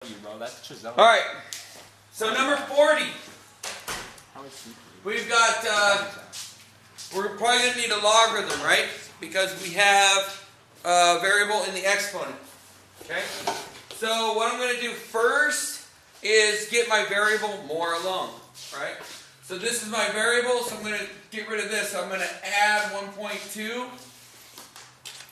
All right, so number 40. We've got, we're probably going to need a logarithm, right? Because we have a variable in the exponent. Okay? So what I'm going to do first is get my variable more alone, right? So this is my variable, so I'm going to get rid of this. So I'm going to add 1.2.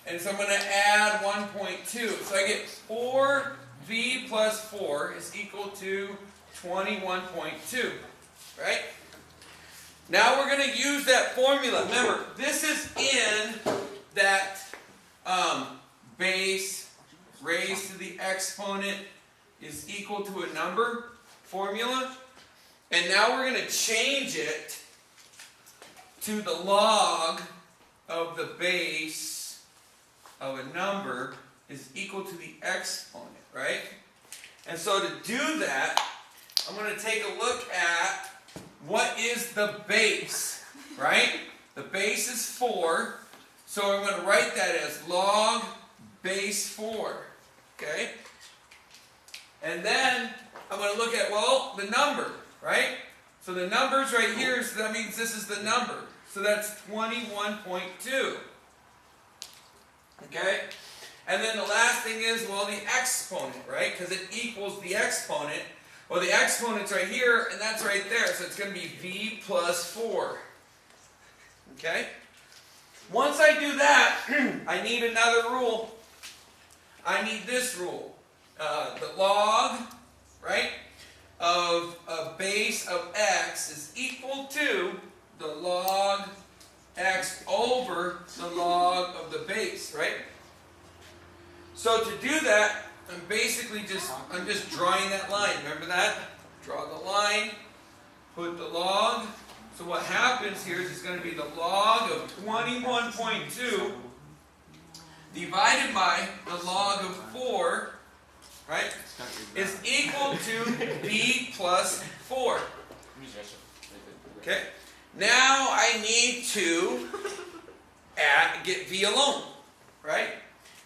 And so I'm going to add 1.2. So I get 4v plus 4 is equal to 21.2, right? Now we're going to use that formula. Remember, this is in that base raised to the exponent is equal to a number formula. And now we're going to change it to the log of the base of a number is equal to the exponent, right? And so to do that, I'm going to take a look at what is the base, right? The base is 4, so I'm going to write that as log base 4, okay? And then I'm going to look at, well, the number, right? So the number's right here, so that means this is the number. So that's 21.2. Okay? And then the last thing is, well, the exponent, right? Because it equals the exponent. Well, the exponent's right here, and that's right there. So it's going to be v plus 4. Okay? Once I do that, I need another rule. I need this rule. The log, right, of a base of x is equal to the log x over the log of the base, right? So to do that, I'm basically I'm just drawing that line. Remember that? Draw the line, put the log. So what happens here is it's going to be the log of 21.2 divided by the log of 4, right, is equal to v plus 4. Okay? Now I need to get v alone, right?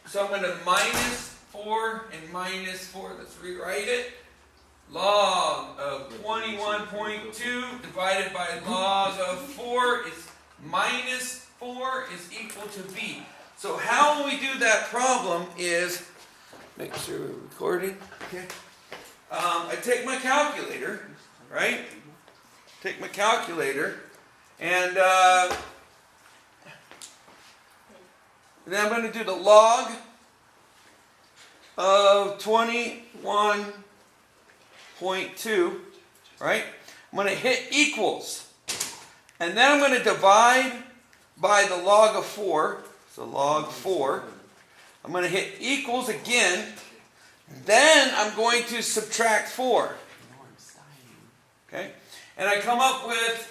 So I'm going to minus 4 and minus 4. Let's rewrite it. Log of 21.2 divided by log of 4 is minus 4 is equal to v. So how we do that problem is, make sure we're recording. Okay. I take my calculator, right? Take my calculator, and then I'm going to do the log of 21.2, right? I'm going to hit equals. And then I'm going to divide by the log of 4. So log 4. I'm going to hit equals again. Then I'm going to subtract 4. Okay? And I come up with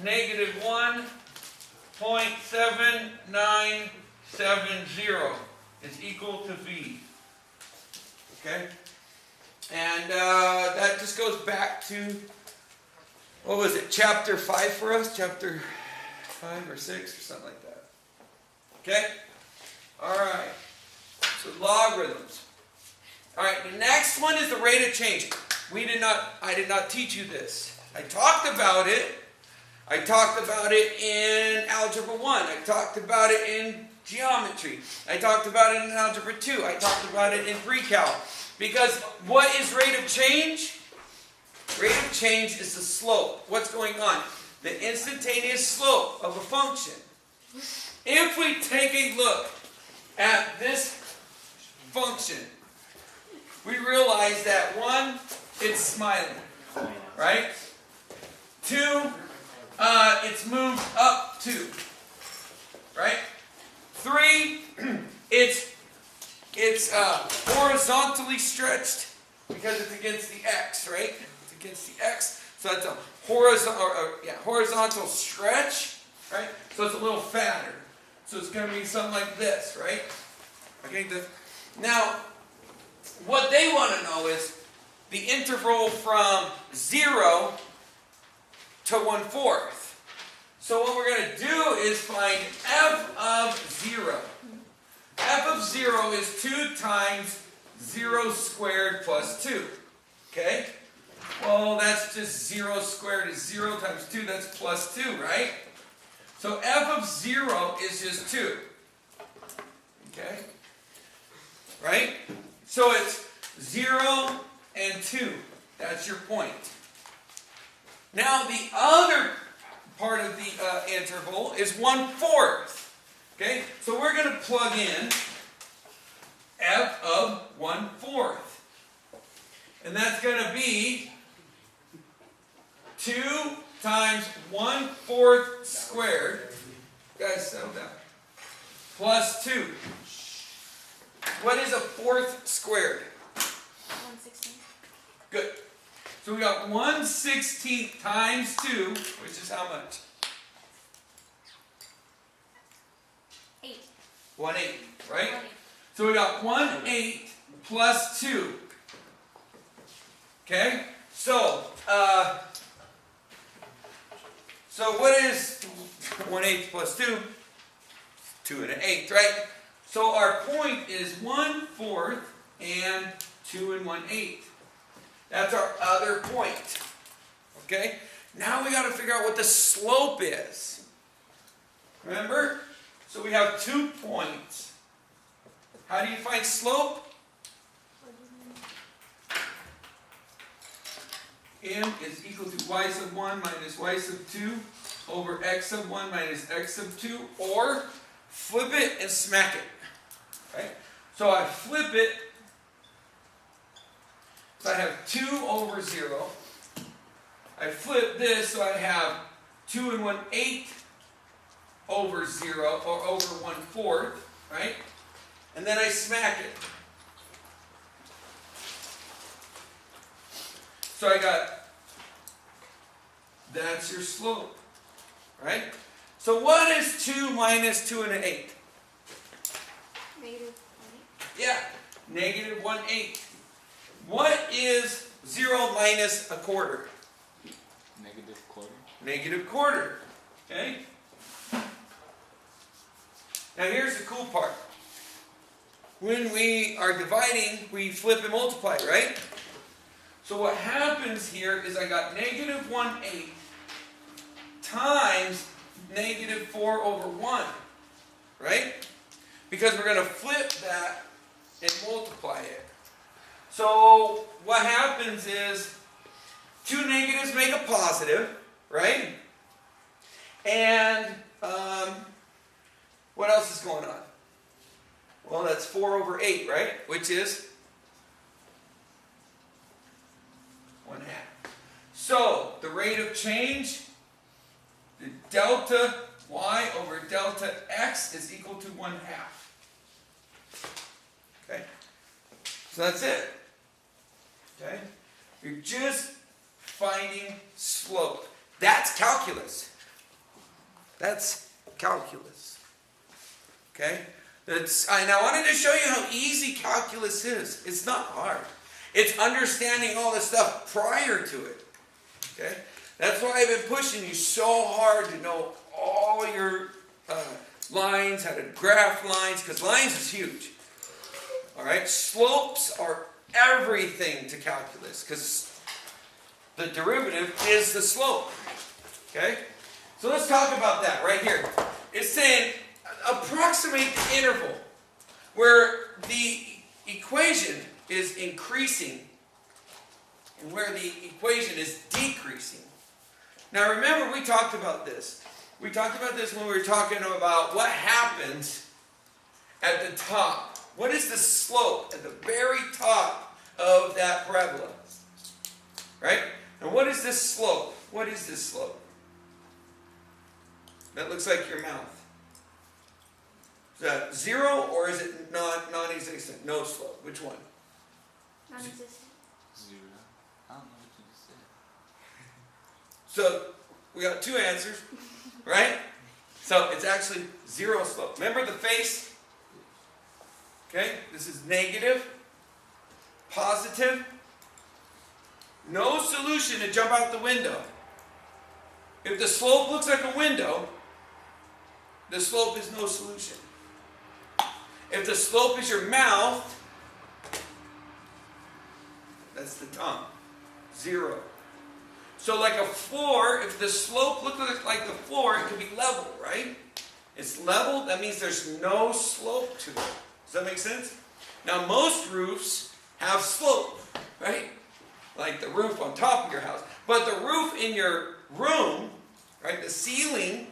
negative 1.7970 is equal to v. Okay? And that just goes back to, what was it, chapter 5 for us? Chapter 5 or 6 or something like that. Okay? Alright. So logarithms. Alright, the next one is the rate of change. I did not teach you this. I talked about it. I talked about it in Algebra 1. I talked about it in Geometry. I talked about it in Algebra 2. I talked about it in Precal. Because what is rate of change? Rate of change is the slope. What's going on? The instantaneous slope of a function. If we take a look at this function, we realize that 1, it's smiling, right? 2, it's moved up 2, right? 3, it's horizontally stretched because it's against the x, right? It's against the x, so it's a horizontal stretch, right? So it's a little fatter. So it's going to be something like this, right? Okay. Now, what they want to know is the interval from 0 to 1/4. So what we're going to do is find f of 0. f of 0 is 2 times 0 squared plus 2. Okay? Well, that's just 0 squared is 0 times 2, that's plus 2, right? So f of 0 is just 2. Okay? Right? So it's 0 and 2. That's your point. Now the other part of the interval is 1/4. Okay? So we're going to plug in f of 1/4. And that's going to be 2 times 1/4 squared. Guys, settle down. Plus 2. What is a fourth squared? 1/16. Good. So we got 1/16 times 2, which is how much? 8. 1/8, right? 1/8. So we got 1/8 plus 2. Okay? So what is 1/8 plus 2? 2 1/8, right? So our point is 1/4 and 2 1/8. That's our other point. Okay? Now we got to figure out what the slope is. Remember? So we have 2 points. How do you find slope? M is equal to y sub 1 minus y sub 2 over x sub 1 minus x sub 2, or flip it and smack it. Right? So I flip it. So I have 2 over 0. I flip this, so I have 2 1/8 over 0, or over 1/4, right? And then I smack it. So I got, that's your slope, right? So what is 2 minus 2 1/8? -1/8. Yeah, negative 1/8. What is 0 minus a quarter? Negative quarter. Negative quarter. Okay? Now here's the cool part. When we are dividing, we flip and multiply, right? So what happens here is I got negative 1/8 times negative 4 over 1. Right? Because we're going to flip that and multiply it. So what happens is 2 negatives make a positive, right? And what else is going on? Well, that's 4 over 8, right? Which is 1/2. So the rate of change, the delta y over delta x is equal to 1/2. Okay? So that's it. Okay? You're just finding slope. That's calculus. That's calculus. Okay? And I wanted to show you how easy calculus is. It's not hard. It's understanding all the stuff prior to it. Okay? That's why I've been pushing you so hard to know all your lines, how to graph lines, because lines is huge. Alright? Slopes are everything to calculus, because the derivative is the slope. Okay? So let's talk about that right here. It's saying approximate the interval where the equation is increasing and where the equation is decreasing. Now remember, we talked about this. We talked about this when we were talking about what happens at the top. What is the slope at the very top of that parabola? Right? And what is this slope? What is this slope? That looks like your mouth. Is that 0 or is it non-existent? No slope. Which one? Non-existent. 0. I don't know what you just said. So we got 2 answers, right? So it's actually 0 slope. Remember the face? Okay, this is negative, positive, no solution to jump out the window. If the slope looks like a window, the slope is no solution. If the slope is your mouth, that's the tongue. 0. So like a floor, if the slope looked like the floor, it could be level, right? It's level, that means there's no slope to it. Does that make sense? Now most roofs have slope, right? Like the roof on top of your house. But the roof in your room, right, the ceiling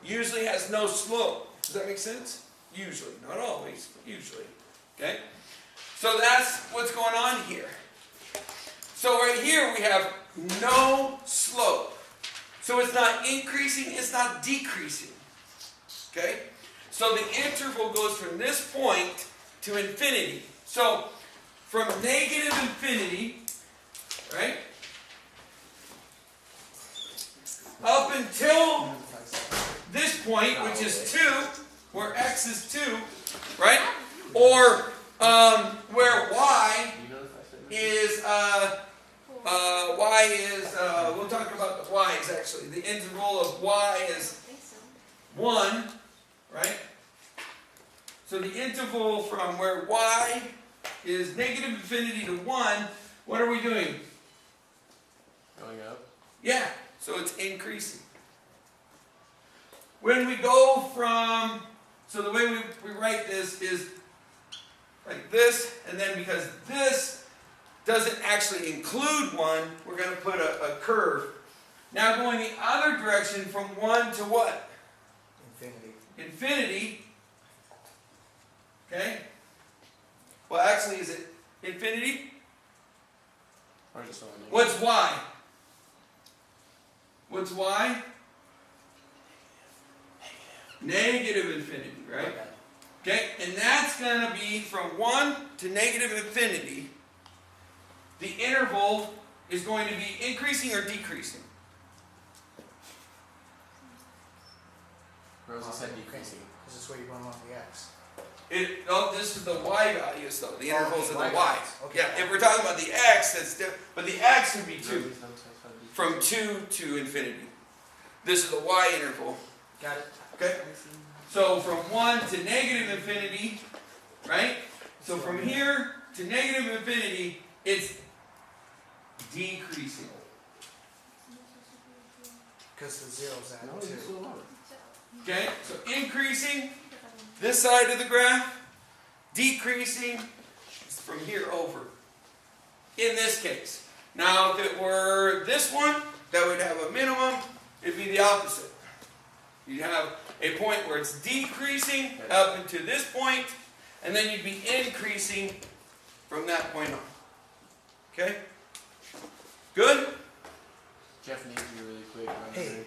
usually has no slope. Does that make sense? Usually. Not always, but usually. Okay? So that's what's going on here. So right here we have no slope. So it's not increasing, it's not decreasing. Okay? So the interval goes from this point to infinity. So from negative infinity, right, up until this point, which is 2, where x is 2, right? Or where y is, we'll talk about the y's actually. The interval of y is 1, right? So the interval from where y is negative infinity to 1, what are we doing? Going up. Yeah, so it's increasing. When we go from, so the way we write this is like this, and then because this doesn't actually include 1, we're going to put a curve. Now going the other direction from 1 to what? Infinity. Infinity. Okay? Well, actually, is it infinity? Or just only negative. What's y? What's y? Negative infinity, right? Okay, and that's going to be from 1 to negative infinity. The interval is going to be increasing or decreasing? Rosie said decreasing. Because that's where you're going off the x. Oh, this is the y values though. The intervals of the y y. values. Okay. Yeah, if we're talking about the x, that's different. But the x would be 2. Rosie's notes said decreasing. From 2 to infinity. This is the y interval. Got it. Okay? So from 1 to negative infinity, right? So from here to negative infinity, it's decreasing. Because the zero's at No, it's 2. still lower. Okay? So increasing, this side of the graph, decreasing from here over. In this case. Now, if it were this one, that would have a minimum, it'd be the opposite. You'd have a point where it's decreasing up into this point, and then you'd be increasing from that point on. Okay? Good? Jeff needs you really quick. Hey,